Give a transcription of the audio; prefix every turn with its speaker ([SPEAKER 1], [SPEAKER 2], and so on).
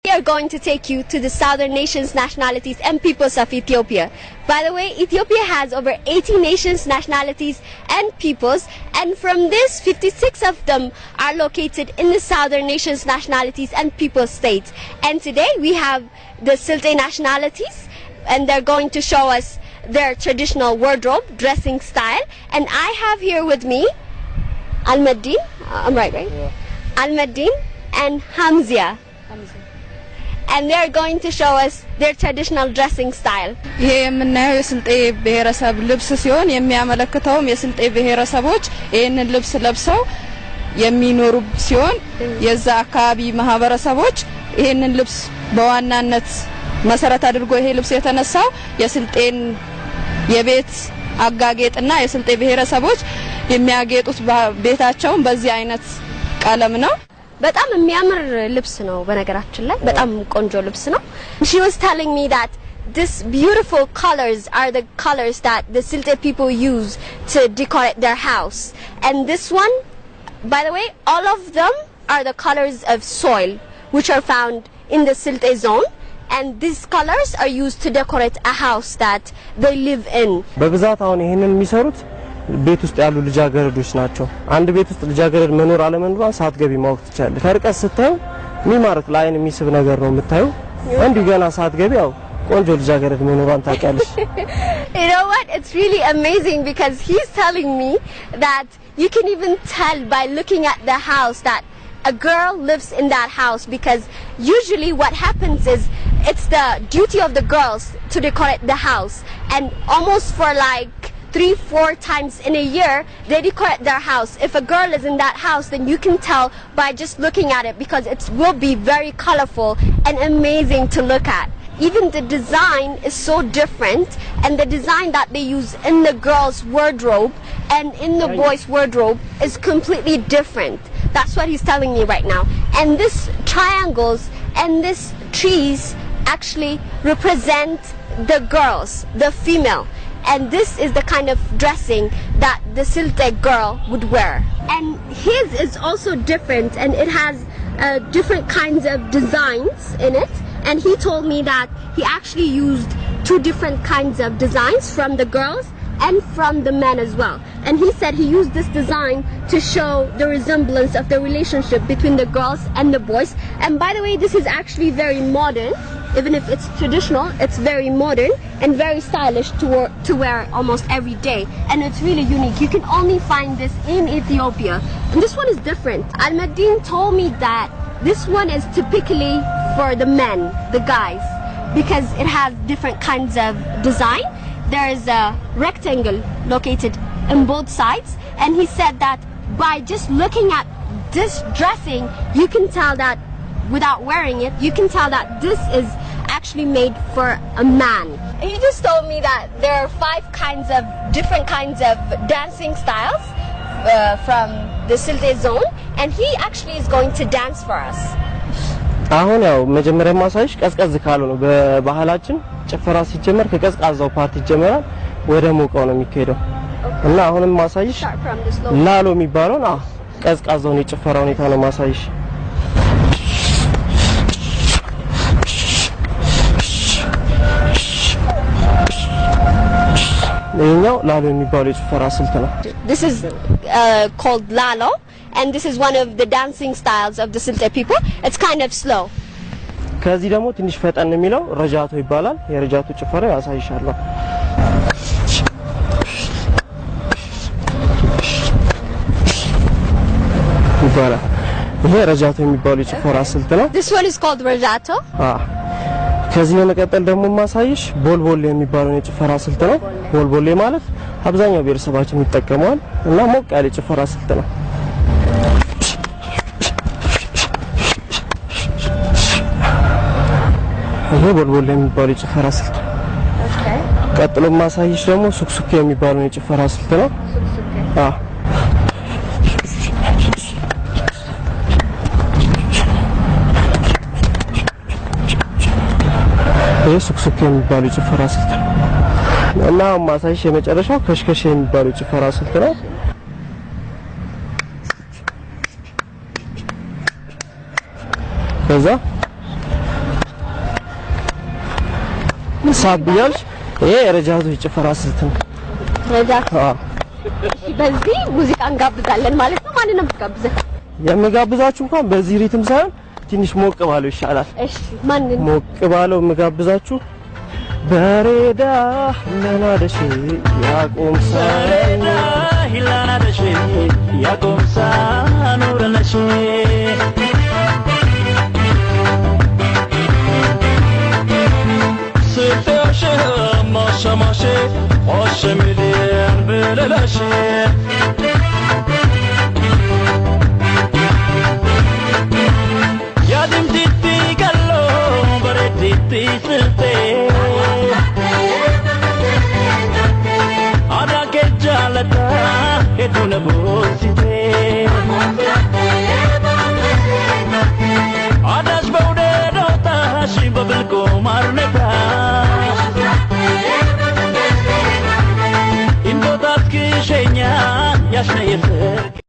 [SPEAKER 1] We are going to take you to the southern nations, nationalities and peoples of Ethiopia. By the way, Ethiopia has over 80 nations, nationalities and peoples, and from this 56 of them are located in the southern nations, nationalities and peoples states. And today we have the Silte nationalities, and they're going to show us their traditional wardrobe, dressing style. And I have here with me Almaddin, I'm right? Yeah. Almaddin and Hamzia. And they're going to show us their traditional dressing style.
[SPEAKER 2] ይሄ የምናየው የስልጤ ብሔረሰብ ልብስ ሲሆን የሚያመለክተውም የስልጤ ብሔረሰቦች ይሄንን ልብስ ለብሰው የሚኖሩ ሲሆን የዛ አካባቢ ማህበረሰቦች ይሄንን ልብስ በዋናነት መሰረት አድርጎ ይሄ ልብስ የተነሳው የስልጤን የቤት አጋጌጥና የስልጤ ብሔረሰቦች የሚያጌጡት ቤታቸውን በዚህ አይነት ቀለም ነው።
[SPEAKER 1] በጣም የሚያምር ልብስ ነው በነገራችን ላይ በጣም ቆንጆ ልብስ ነው. She was telling me that this beautiful colors are the colors that the Silte people use to decorate their house. And this one, by the way, all of them are the colors of soil which are found in the Silte zone. And these colors are used to decorate a house that they live in.
[SPEAKER 3] በብዛት አሁን ይሄንን የሚሰሩት ቤት ውስጥ ያሉ ልጃገረዶች ናቸው. አንድ ቤት ውስጥ ልጃገረድ መኖር አለመኖሯን ሳትገቢ ማወቅ ትችላለሽ. ከርቀት ስታዩ ሚማርክ ላይን የሚስብ ነገር ነው የምታዩ. እንዲህ ገና ሳትገቢ ያው ቆንጆ ልጃገረድ መኖሯን ታውቂያለሽ.
[SPEAKER 1] You know what? It's really amazing because he's telling me that you can even tell by looking at the house that a girl lives in that house, because usually what happens is it's the duty of the girls to decorate the house, and almost for like 3-4 times in a year they decorate their house. If a girl is in that house, then you can tell by just looking at it, because it will be very colorful and amazing to look at. Even the design is so different, and the design that they use in the girls' wardrobe and in the boys' wardrobe is completely different. That's what he's telling me right now. And this triangles and this trees actually represent the girls, the female. And this is the kind of dressing that the Silte girl would wear. And his is also different, and it has different kinds of designs in it. And he told me that he actually used 2 different kinds of designs from the girls and from the men as well. And he said he used this design to show the resemblance of the relationship between the girls and the boys. And by the way, this is actually very modern. Even if it's traditional, it's very modern and very stylish to wear almost every day. And it's really unique. You can only find this in Ethiopia. And this one is different. Almaddin told me that this one is typically for the men, the guys, because it has different kinds of design. There is a rectangle located on both sides, and he said that by just looking at this dressing, you can tell that without wearing it, you can tell that this is actually made for a man. He just told me that there are 5 different kinds of dancing styles from the Silte zone, and he actually is going to dance for us.
[SPEAKER 3] አሁን ያው መጀመሪያ ማሳይሽ ቀዝቀዝ ካሉ ነው በባህላችን ጭፈራ ሲጀመር ከቀዝቃዛው ፓርቲ ይጀመራል ወደ ሞቀው ነው የሚካሄደው እና አሁንም ማሳይሽ ላሎ የሚባለው ነው ቀዝቃዛውን የጭፈራ ሁኔታ ነው ማሳይሽ ይሄኛው ላሎ የሚባለው የጭፈራ ስልት ነው.
[SPEAKER 1] This is called lalo, and this is one of the dancing styles of the Silte people. It's kind of slow.
[SPEAKER 3] ከዚህ ደግሞ ትንሽ ፈጠን የሚለው ረጃቶ ይባላል. የረጃቶ ጭፈራ ያሳይሻለሁ. ይባላል. ይሄ ረጃቶ የሚባለው የጭፈራ ስልት ነው.
[SPEAKER 1] This one is called rajato.
[SPEAKER 3] ከዚህ በመቀጠል ደግሞ ማሳይሽ ቦልቦሌ የሚባለው የጭፈራ ስልት ነው. ቦልቦሌ ማለት አብዛኛው ብሔረሰባችን ይጠቀማል እና ሞቅ ያለ ጭፈራ ስልት ነው. ይሄ ቦልቦሌ የሚባለው የጭፈራ ስልት ነው. ቀጥሎ ማሳይሽ ደግሞ ሱክሱኬ የሚባለው የጭፈራ ስልት ነው. ይሄ ሱክሱኬ የሚባለው የጭፈራ ስልት ነው. እና ማሳይሽ የመጨረሻው ከሽከሽ የሚባለው የጭፈራ ስልት ነው. ከዛ ሳብያልሽ ይሄ ረጃቱ የጭፈራ ስልት ነው።
[SPEAKER 1] ረጃቱ እሺ በዚህ ሙዚቃ እንጋብዛለን ማለት ነው። ማንን ነው የምትጋብዘው?
[SPEAKER 3] የምጋብዛችሁ እንኳን በዚህ ሪትም ሳይሆን ትንሽ ሞቅ ባለው ይሻላል።
[SPEAKER 1] እሺ ማንን?
[SPEAKER 3] ሞቅ ባለው የምጋብዛችሁ በሬዳ ለናደሽ ያቆምሳ
[SPEAKER 4] ለናደሽ ያቆምሳ ኑርነሽ ስትሽ ማሸማሽ አሸሚልን ብለለሽ ያድምቲቲ ገሎ በሬቲቲ ስልቴ አዳኬጃለታ ሄዱነ ቦሲቴ አዳሽ በውደዶታሽ በብልቆ ማርነታ ኢንዶታትክሸኛ ያሽነ የፍቅ